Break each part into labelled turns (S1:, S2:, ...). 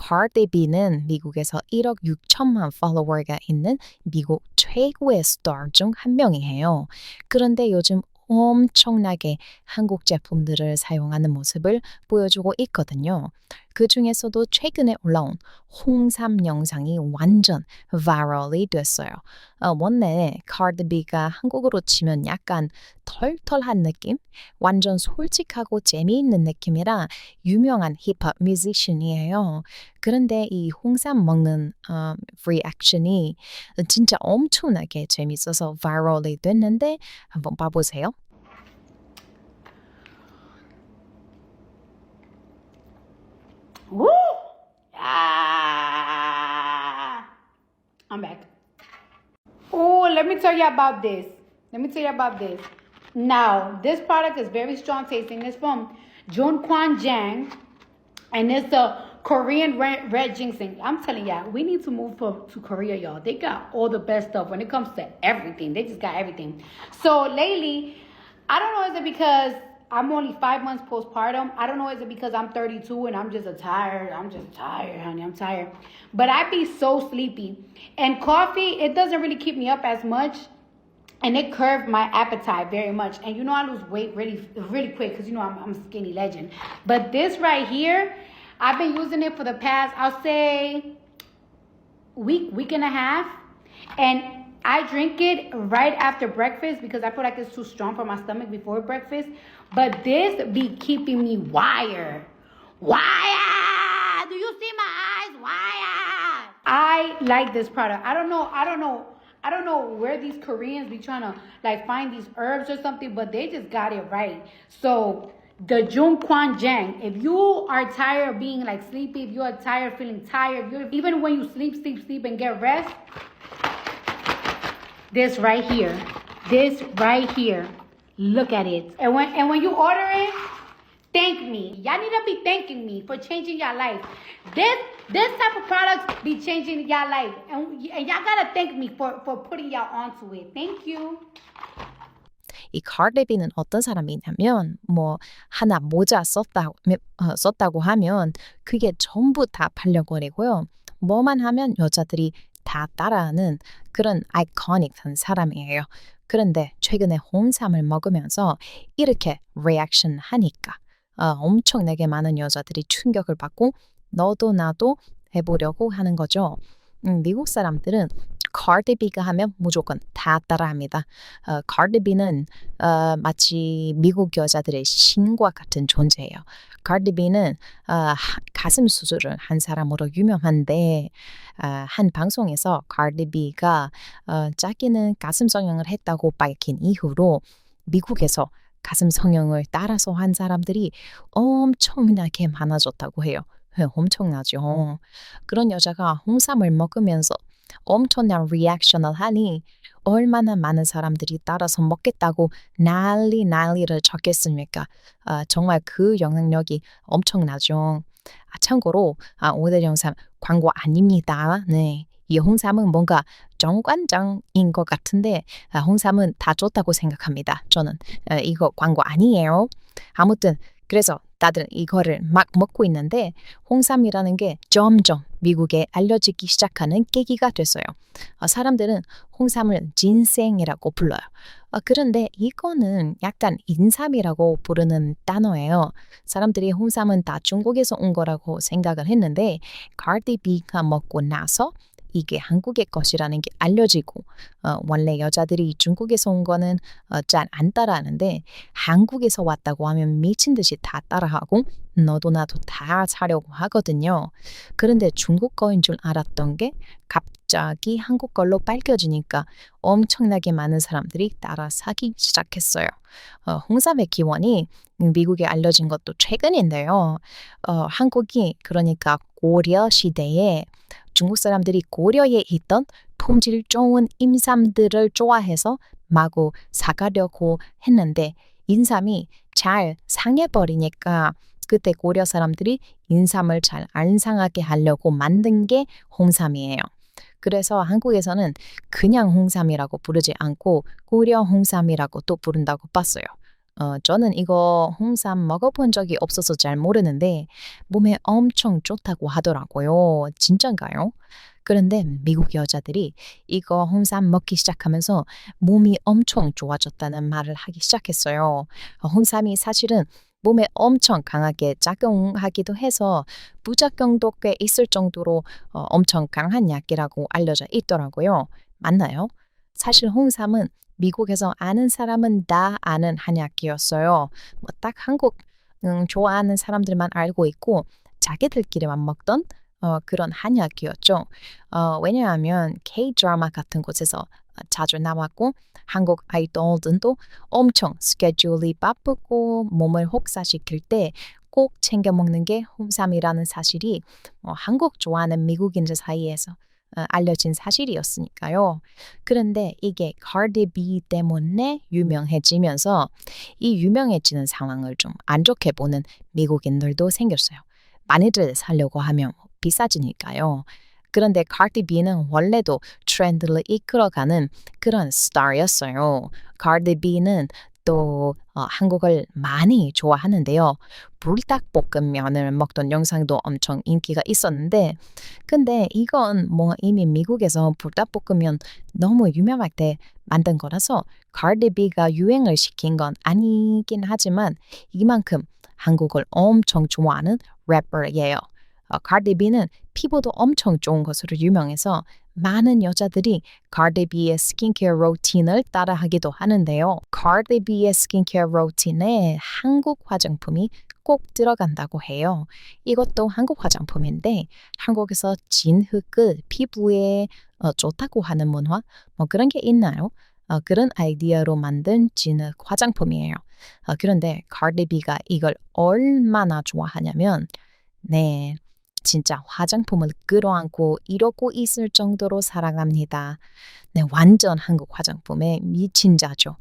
S1: Cardi B는 미국에서 1억 6천만 팔로워가 있는 미국 최고의 스타 중 한 명이에요. 그런데 요즘 엄청나게 한국 제품들을 사용하는 모습을 보여주고 있거든요. 그 중에서도 최근에 올라온 홍삼 영상이 완전 바이럴이 됐어요. 원래 Cardi B가 한국어로 치면 약간 털털한 느낌? 완전 솔직하고 재미있는 느낌이라 유명한 힙합 뮤지션이에요. 그런데 이 홍삼 먹는 리액션이 진짜 엄청나게 재밌어서 바이럴이 됐는데 한번 봐보세요.
S2: Woo! Ah! I'm back. Oh, let me tell you about this. Now, this product is very strong tasting. It's from Junquan Jang, and it's the Korean red ginseng. I'm telling y'all, we need to move to Korea, y'all. They got all the best stuff when it comes to everything. They just got everything. So lately, I don't know, is it because I'm only 5 months postpartum? I don't know, is it because I'm 32 and I'm just tired, honey. I'm tired. But I be so sleepy. And coffee, it doesn't really keep me up as much. And it curbed my appetite very much. And you know, I lose weight really, really quick because you know I'm a skinny legend. But this right here, I've been using it for the past, I'll say, week and a half. And I drink it right after breakfast because I feel like it's too strong for my stomach before breakfast. But this be keeping me wired. Wired! Do you see my eyes? Wired! I like this product. I don't know where these Koreans be trying to like find these herbs or something, but they just got it right. So the Junquan Jang, if you are tired of being like sleepy, if you are tired of feeling tired, even when you sleep and get rest, this right here, look at it. And when you order it, thank me. Y'all need to be thanking me for changing your life. This type of products be changing your life. And y'all gotta thank me for putting y'all onto it. Thank you.
S1: 이 카디비는 어떤 사람이냐면 하나 모자 썼다고 하면 그게 전부 다 팔려버리고요. 뭐만 하면 여자들이 다 따라하는 그런 아이코닉한 사람이에요. 그런데 최근에 홍삼을 먹으면서 이렇게 리액션 하니까 엄청나게 많은 여자들이 충격을 받고 너도 나도 해보려고 하는 거죠. 미국 사람들은 카디비가 하면 무조건 다 따라합니다. 카디비는 마치 미국 여자들의 신과 같은 존재예요. 카디비는 가슴 수술을 한 사람으로 유명한데 한 방송에서 카디비가 자기는 가슴 성형을 했다고 밝힌 이후로 미국에서 가슴 성형을 따라서 한 사람들이 엄청나게 많아졌다고 해요. 엄청나죠. 그런 여자가 홍삼을 먹으면서 엄청난 리액션을 하니 얼마나 많은 사람들이 따라서 먹겠다고 난리를 쳤겠습니까? 정말 그 영향력이 엄청나죠. 참고로 오늘 영상 광고 아닙니다. 네. 이 홍삼은 뭔가 정관장인 것 같은데 홍삼은 다 좋다고 생각합니다. 저는 이거 광고 아니에요. 아무튼 그래서 다들 이거를 막 먹고 있는데 홍삼이라는 게 점점 미국에 알려지기 시작하는 계기가 됐어요. 사람들은 홍삼을 진생이라고 불러요. 그런데 이거는 약간 인삼이라고 부르는 단어예요. 사람들이 홍삼은 다 중국에서 온 거라고 생각을 했는데 카디비가 먹고 나서 이게 한국의 것이라는 게 알려지고 원래 여자들이 중국에서 온 거는 잘 안 따라하는데 한국에서 왔다고 하면 미친 듯이 다 따라하고 너도 나도 다 사려고 하거든요. 그런데 중국 거인 줄 알았던 게 갑자기 한국 걸로 밝혀지니까 엄청나게 많은 사람들이 따라 사기 시작했어요. 홍삼의 기원이 미국에 알려진 것도 최근인데요. 한국이 그러니까 고려 시대에 중국 사람들이 고려에 있던 품질 좋은 인삼들을 좋아해서 마구 사가려고 했는데 인삼이 잘 상해버리니까 그때 고려 사람들이 인삼을 잘 안 상하게 하려고 만든 게 홍삼이에요. 그래서 한국에서는 그냥 홍삼이라고 부르지 않고 고려 홍삼이라고 또 부른다고 봤어요. 저는 이거 홍삼 먹어본 적이 없어서 잘 모르는데 몸에 엄청 좋다고 하더라고요. 진짠가요? 그런데 미국 여자들이 이거 홍삼 먹기 시작하면서 몸이 엄청 좋아졌다는 말을 하기 시작했어요. 홍삼이 사실은 몸에 엄청 강하게 작용하기도 해서 부작용도 꽤 있을 정도로 엄청 강한 약이라고 알려져 있더라고요. 맞나요? 사실 홍삼은 미국에서 아는 사람은 다 아는 한약이었어요. 뭐 딱 한국 좋아하는 사람들만 알고 있고 자기들끼리만 먹던 그런 한약이었죠. 왜냐하면 K-드라마 같은 곳에서 자주 나왔고 한국 아이돌들도 엄청 스케줄이 바쁘고 몸을 혹사시킬 때 꼭 챙겨 먹는 게 홍삼이라는 사실이 한국 좋아하는 미국인들 사이에서 알려진 사실이었으니까요. 그런데 이게 Cardi B 때문에 유명해지면서 이 유명해지는 상황을 좀 안 좋게 보는 미국인들도 생겼어요. 많이들 살려고 하면 비싸지니까요. 그런데 Cardi B는 원래도 트렌드를 이끌어가는 그런 스타였어요. Cardi B는 또 한국을 많이 좋아하는데요. 불닭볶음면을 먹던 영상도 엄청 인기가 있었는데 근데 이건 뭐 이미 미국에서 불닭볶음면 너무 유명할 때 만든 거라서 Cardi B가 유행을 시킨 건 아니긴 하지만 이만큼 한국을 엄청 좋아하는 래퍼예요. Cardi B는 피부도 엄청 좋은 것으로 유명해서 많은 여자들이 Cardi B의 스킨케어 루틴을 따라하기도 하는데요. Cardi B의 스킨케어 루틴에 한국 화장품이 꼭 들어간다고 해요. 이것도 한국 화장품인데 한국에서 진흙을 피부에 좋다고 하는 문화 뭐 그런 게 있나요? 그런 아이디어로 만든 진흙 화장품이에요. 그런데 Cardi B가 이걸 얼마나 좋아하냐면 네, 진짜 화장품을 끌어안고 이러고 있을 정도로 사랑합니다. 네, 완전 한국 화장품에 미친 자죠.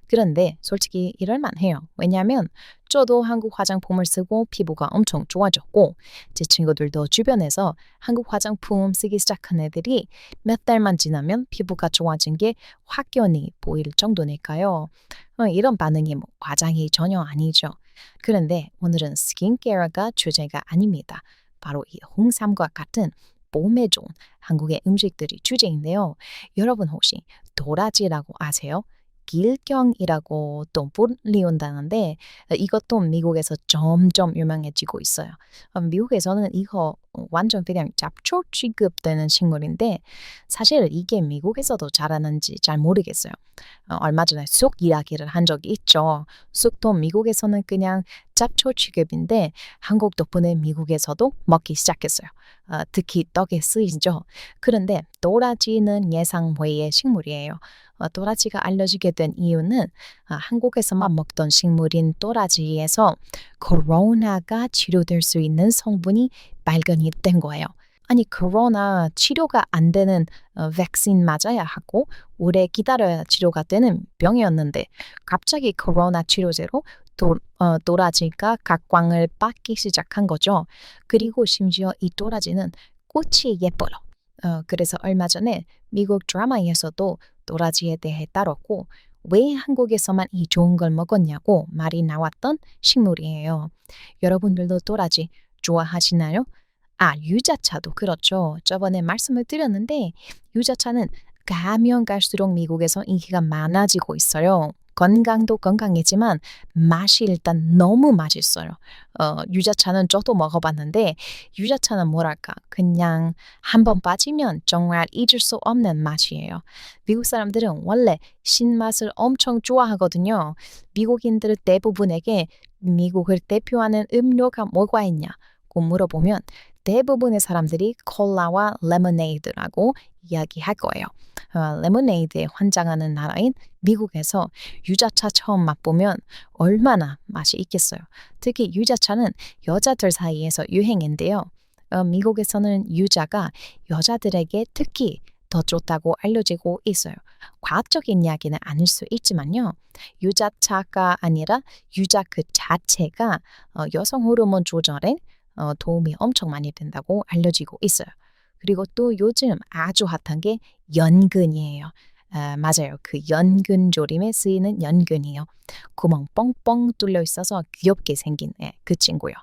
S1: 그런데 솔직히 이럴만해요. 왜냐하면 저도 한국 화장품을 쓰고 피부가 엄청 좋아졌고 제 친구들도 주변에서 한국 화장품 쓰기 시작한 애들이 몇 달만 지나면 피부가 좋아진 게 확연히 보일 정도니까요. 이런 반응이 뭐 과장이 전혀 아니죠. 그런데 오늘은 스킨케어가 주제가 아닙니다. 바로 이 홍삼과 같은 몸에 좋은 한국의 음식들이 주제인데요. 여러분 혹시 도라지라고 아세요? 길경이라고 또 불리운다는데 이것도 미국에서 점점 유명해지고 있어요. 미국에서는 이거 완전 그냥 잡초 취급되는 식물인데 사실 이게 미국에서도 자라는지 잘 모르겠어요. 얼마 전에 쑥 이야기를 한 적이 있죠. 쑥도 미국에서는 그냥 잡초 취급인데 한국 덕분에 미국에서도 먹기 시작했어요. 특히 떡에 쓰이죠. 그런데 도라지는 예상 외의 식물이에요. 도라지가 알려지게 된 이유는 한국에서만 먹던 식물인 도라지에서 코로나가 치료될 수 있는 성분이 발견이 된 거예요. 아니 코로나 치료가 안 되는 백신 맞아야 하고 오래 기다려야 치료가 되는 병이었는데 갑자기 코로나 치료제로 도라지가 각광을 받기 시작한 거죠. 그리고 심지어 이 도라지는 꽃이 예뻐요. 그래서 얼마 전에 미국 드라마에서도 도라지에 대해 다뤘고 왜 한국에서만 이 좋은 걸 먹었냐고 말이 나왔던 식물이에요. 여러분들도 도라지 좋아하시나요? 유자차도 그렇죠. 저번에 말씀을 드렸는데 유자차는 가면 갈수록 미국에서 인기가 많아지고 있어요. 건강도 건강이지만 맛이 일단 너무 맛있어요. 유자차는 저도 먹어봤는데 유자차는 뭐랄까 그냥 한 번 빠지면 정말 잊을 수 없는 맛이에요. 미국 사람들은 원래 신맛을 엄청 좋아하거든요. 미국인들 대부분에게 미국을 대표하는 음료가 뭐가 있냐고 물어보면 대부분의 사람들이 콜라와 레모네이드라고 이야기할 거예요. 레모네이드에 환장하는 나라인 미국에서 유자차 처음 맛보면 얼마나 맛이 있겠어요. 특히 유자차는 여자들 사이에서 유행인데요. 미국에서는 유자가 여자들에게 특히 더 좋다고 알려지고 있어요. 과학적인 이야기는 아닐 수 있지만요. 유자차가 아니라 유자 그 자체가 여성 호르몬 조절에 도움이 엄청 많이 된다고 알려지고 있어요. 그리고 또 요즘 아주 핫한 게 연근이에요. 맞아요. 그 연근조림에 쓰이는 연근이요. 구멍 뻥뻥 뚫려 있어서 귀엽게 생긴 그 친구요.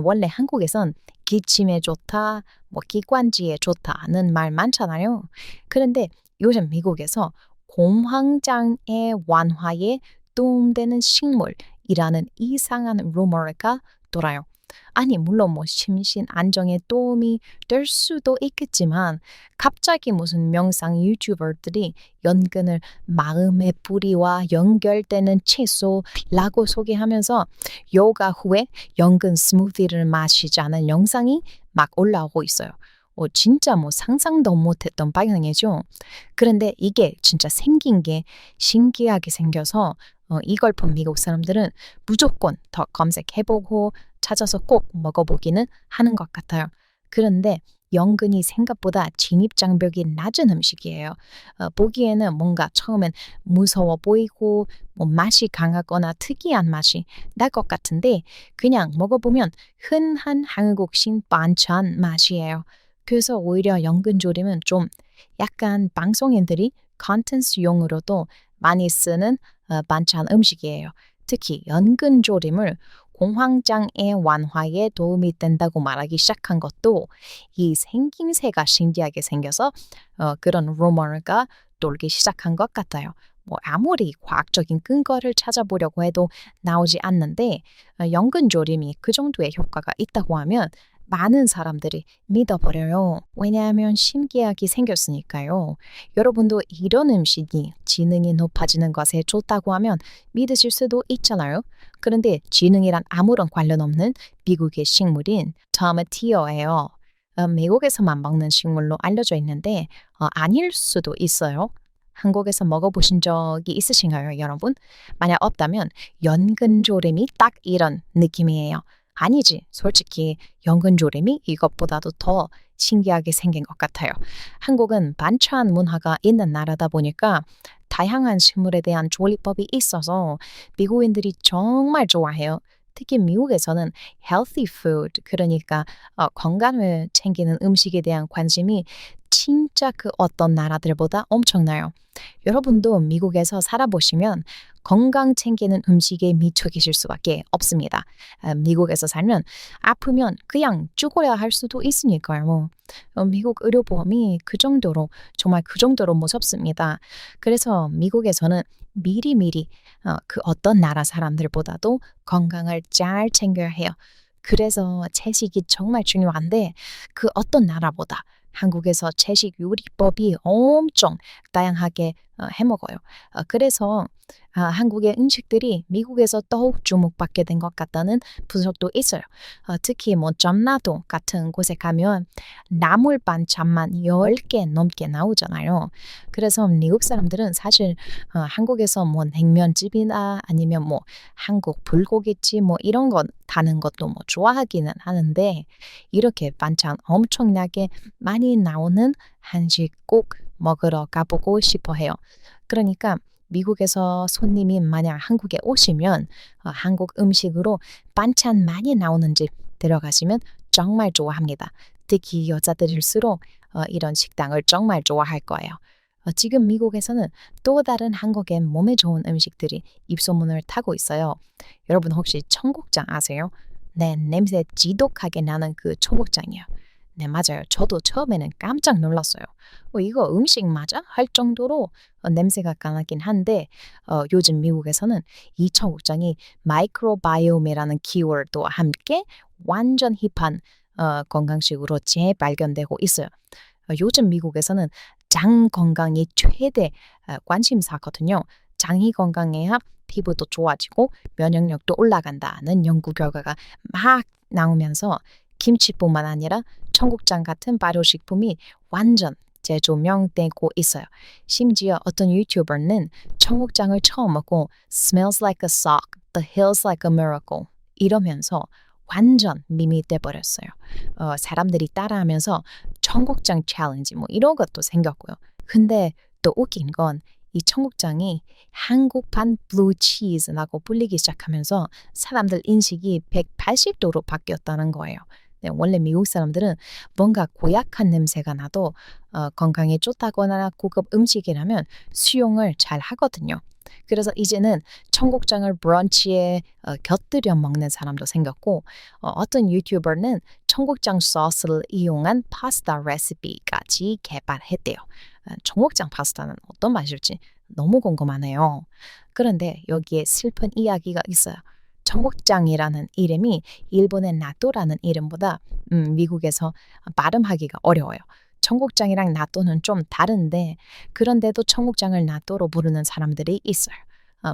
S1: 원래 한국에선 기침에 좋다, 뭐 기관지에 좋다는 말 많잖아요. 그런데 요즘 미국에서 공황장애 완화에 도움되는 식물이라는 이상한 루머가 돌아요. 아니, 물론 뭐 심신 안정에 도움이 될 수도 있겠지만 갑자기 무슨 명상 유튜버들이 연근을 마음의 뿌리와 연결되는 채소라고 소개하면서 요가 후에 연근 스무디를 마시자는 영상이 막 올라오고 있어요. 진짜 뭐 상상도 못했던 방향이죠. 그런데 이게 진짜 생긴 게 신기하게 생겨서 이걸 본 미국 사람들은 무조건 더 검색해보고 찾아서 꼭 먹어보기는 하는 것 같아요. 그런데 연근이 생각보다 진입장벽이 낮은 음식이에요. 보기에는 뭔가 처음엔 무서워 보이고 뭐 맛이 강하거나 특이한 맛이 날 것 같은데 그냥 먹어보면 흔한 한국식 반찬 맛이에요. 그래서 오히려 연근조림은 좀 약간 방송인들이 컨텐츠용으로도 많이 쓰는 반찬 음식이에요. 특히 연근조림을 공황장애 완화에 도움이 된다고 말하기 시작한 것도 이 생김새가 신기하게 생겨서 그런 루머가 돌기 시작한 것 같아요. 뭐 아무리 과학적인 근거를 찾아보려고 해도 나오지 않는데 연근조림이 그 정도의 효과가 있다고 하면 많은 사람들이 믿어버려요. 왜냐하면 신기하게 생겼으니까요. 여러분도 이런 음식이 지능이 높아지는 것에 좋다고 하면 믿으실 수도 있잖아요. 그런데 지능이란 아무런 관련 없는 미국의 식물인 토마티어예요. 미국에서만 먹는 식물로 알려져 있는데 아닐 수도 있어요. 한국에서 먹어보신 적이 있으신가요, 여러분? 만약 없다면 연근조림이 딱 이런 느낌이에요. 아니지. 솔직히 연근조림이 이것보다도 더 신기하게 생긴 것 같아요. 한국은 반찬 문화가 있는 나라다 보니까 다양한 식물에 대한 조리법이 있어서 미국인들이 정말 좋아해요. 특히 미국에서는 healthy food, 그러니까 건강을 챙기는 음식에 대한 관심이 진짜 그 어떤 나라들보다 엄청나요. 여러분도 미국에서 살아보시면 건강 챙기는 음식에 미쳐 계실 수밖에 없습니다. 미국에서 살면 아프면 그냥 죽어야 할 수도 있으니까요. 미국 의료보험이 정말 그 정도로 무섭습니다. 그래서 미국에서는 미리미리 그 어떤 나라 사람들보다도 건강을 잘 챙겨야 해요. 그래서 채식이 정말 중요한데 그 어떤 나라보다 한국에서 채식 요리법이 엄청 다양하게 해먹어요. 그래서 한국의 음식들이 미국에서 더욱 주목받게 된 것 같다는 분석도 있어요. 특히 뭐 전라도 같은 곳에 가면 나물 반찬만 10개 넘게 나오잖아요. 그래서 미국 사람들은 사실 한국에서 뭐 냉면집이나 아니면 뭐 한국 불고기집 뭐 이런 거 다는 것도 뭐 좋아하기는 하는데 이렇게 반찬 엄청나게 많이 나오는 한식 꼭 먹으러 가보고 싶어 해요. 그러니까 미국에서 손님이 만약 한국에 오시면 한국 음식으로 반찬 많이 나오는 집 들어가시면 정말 좋아합니다. 특히 여자들일수록 이런 식당을 정말 좋아할 거예요. 지금 미국에서는 또 다른 한국의 몸에 좋은 음식들이 입소문을 타고 있어요. 여러분 혹시 청국장 아세요? 네, 냄새 지독하게 나는 그 청국장이요. 네, 맞아요. 저도 처음에는 깜짝 놀랐어요. 이거 음식 맞아? 할 정도로 냄새가 강하긴 한데 요즘 미국에서는 이 청국장이 마이크로바이옴이라는 키워드와 함께 완전 힙한 건강식으로 재발견되고 있어요. 요즘 미국에서는 장 건강이 최대 관심사거든요. 장이 건강해야 피부도 좋아지고 면역력도 올라간다는 연구 결과가 막 나오면서 김치뿐만 아니라 청국장 같은 발효식품이 완전 재조명되고 있어요. 심지어 어떤 유튜버는 청국장을 처음 먹고 smells like a sock, the hills like a miracle 이러면서 완전 밈이 돼버렸어요. 사람들이 따라하면서 청국장 챌린지 뭐 이런 것도 생겼고요. 근데 또 웃긴 건 이 청국장이 한국판 블루치즈라고 불리기 시작하면서 사람들 인식이 180도로 바뀌었다는 거예요. 네, 원래 미국 사람들은 뭔가 고약한 냄새가 나도 건강에 좋다거나 고급 음식이라면 수용을 잘 하거든요. 그래서 이제는 청국장을 브런치에 곁들여 먹는 사람도 생겼고 어떤 유튜버는 청국장 소스를 이용한 파스타 레시피까지 개발했대요. 청국장 파스타는 어떤 맛일지 너무 궁금하네요. 그런데 여기에 슬픈 이야기가 있어요. 청국장이라는 이름이 일본의 나또라는 이름보다 미국에서 발음하기가 어려워요. 청국장이랑 나또는 좀 다른데 그런데도 청국장을 나또로 부르는 사람들이 있어요.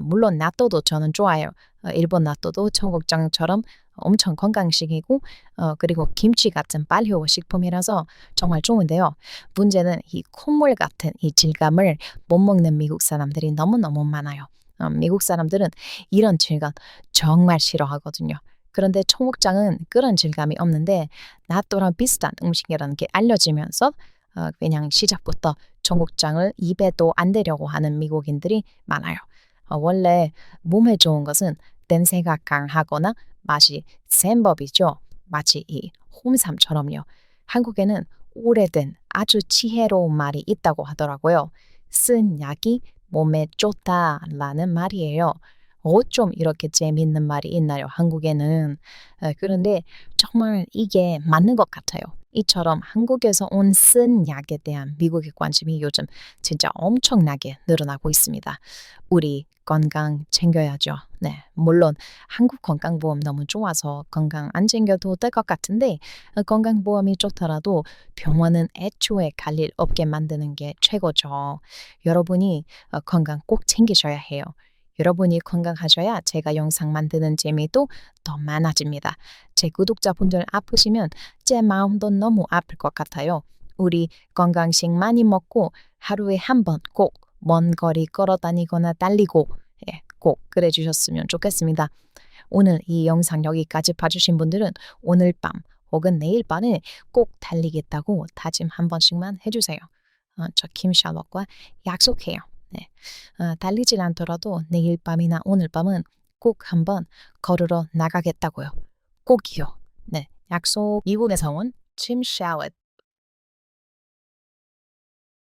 S1: 물론 나또도 저는 좋아요. 일본 나또도 청국장처럼 엄청 건강식이고 그리고 김치 같은 발효 식품이라서 정말 좋은데요. 문제는 이 콧물 같은 이 질감을 못 먹는 미국 사람들이 너무너무 많아요. 미국 사람들은 이런 질감 정말 싫어하거든요. 그런데 청국장은 그런 질감이 없는데 나또랑 비슷한 음식이라는 게 알려지면서 그냥 시작부터 청국장을 입에도 안 대려고 하는 미국인들이 많아요. 원래 몸에 좋은 것은 냄새가 강하거나 맛이 센 법이죠. 마치 이 홍삼처럼요. 한국에는 오래된 아주 지혜로운 말이 있다고 하더라고요. 쓴 약이 몸에 좋다라는 말이에요. 어쩜 이렇게 재밌는 말이 있나요? 한국에는. 그런데 정말 이게 맞는 것 같아요. 이처럼 한국에서 온 쓴 약에 대한 미국의 관심이 요즘 진짜 엄청나게 늘어나고 있습니다. 우리 건강 챙겨야죠. 네, 물론 한국 건강보험 너무 좋아서 건강 안 챙겨도 될 것 같은데 건강보험이 좋더라도 병원은 애초에 갈 일 없게 만드는 게 최고죠. 여러분이 건강 꼭 챙기셔야 해요. 여러분이 건강하셔야 제가 영상 만드는 재미도 더 많아집니다. 제 구독자분들 아프시면 제 마음도 너무 아플 것 같아요. 우리 건강식 많이 먹고 하루에 한 번 꼭 먼 거리 걸어 다니거나 달리고 꼭 그래 주셨으면 좋겠습니다. 오늘 이 영상 여기까지 봐주신 분들은 오늘 밤 혹은 내일 밤에 꼭 달리겠다고 다짐 한 번씩만 해주세요. 저 김샬롯과 약속해요. 네. 달리질 않더라도 내일 밤이나 오늘 밤은 꼭 한번 걸으러 나가겠다고요. 꼭이요. 네, 약속. 미국에서 온 김샬롯